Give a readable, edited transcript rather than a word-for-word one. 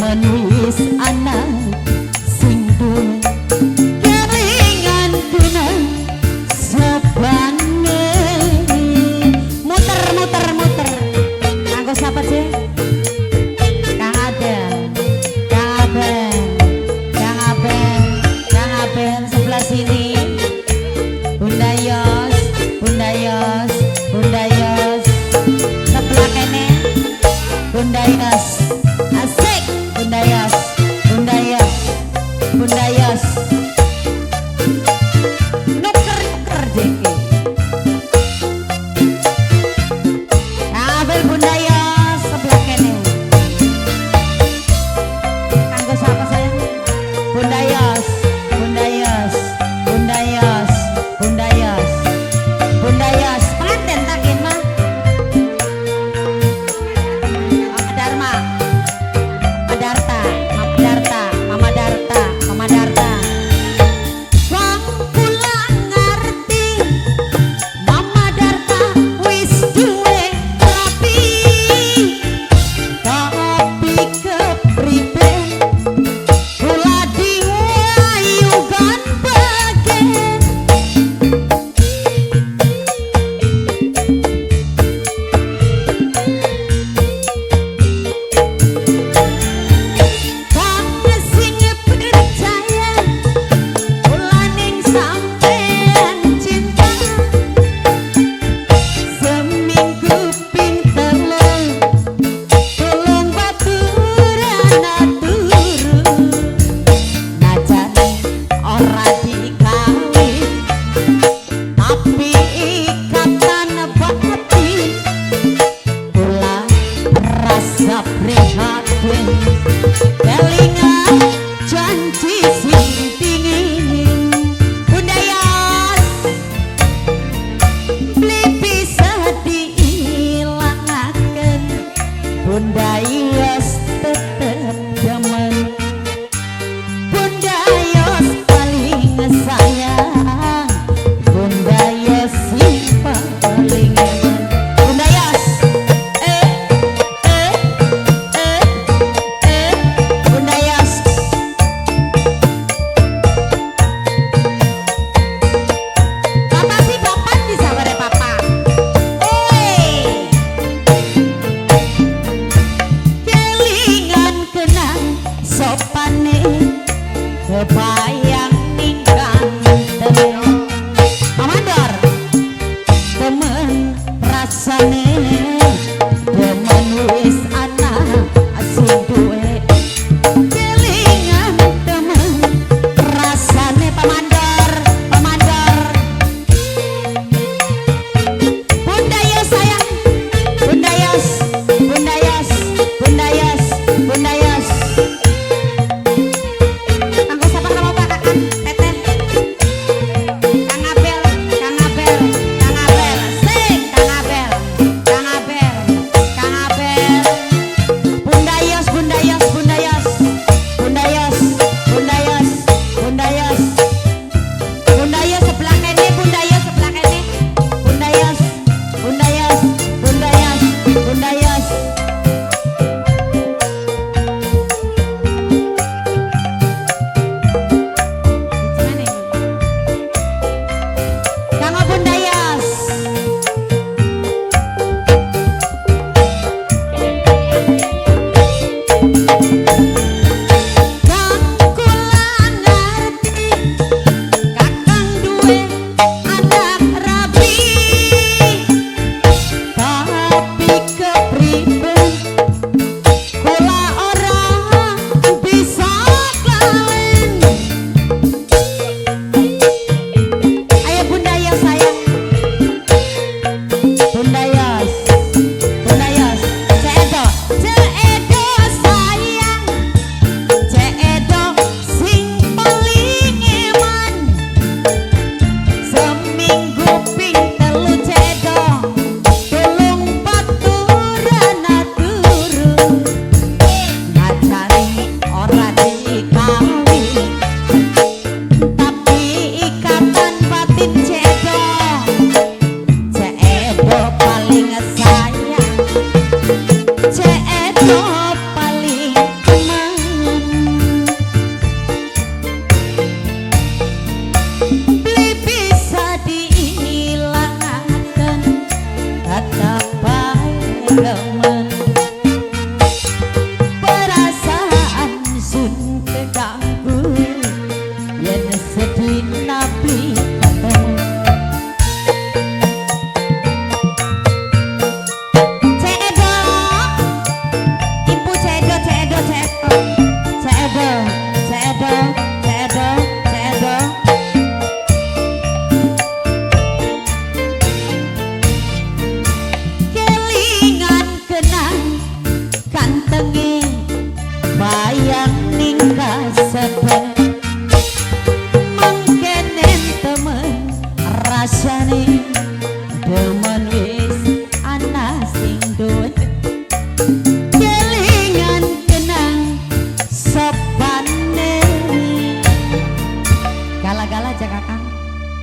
jaman wis ana sing duwe kelingan kenang sepane muter muter muter anggo sapa sih Kang Adel Kang Abel Kang Abel Kang Abel sebelah sini Bunda Yos Bunda Yos Bunda Yos sebelah kene Bunda Yos asik Bunda Yos Bunda Yos Bunda Yos nuker nuker jeki Abel Bunda Yos sebelah kene kanggo siapa sayang Bunda Yos Bunda Yos Bunda Yos Bunda Yos Bunda Yos pengantin takin mah Mama Dharma Mama Darta Mama Darta Mama Darta Mama Darta wong kula ngerti Mama Darta wis duwe rapi tapi kepribe kula diayugan bagen wong sing percaya kula ning sampean cinta seminggu ping tulung baturan aturu najane ora dikawin tapi ikatan bakti kula rasa prihatin kelingan janji sing dingin Bunda Yos beli bisa diilangaken Bunda Yos tetep jaman Bunda Yos paling sayang Bunda Yos si paling eman Bunda Yos Bunda Yos Papa si bapak bisa bare papa kelingan kenang sopane kebaik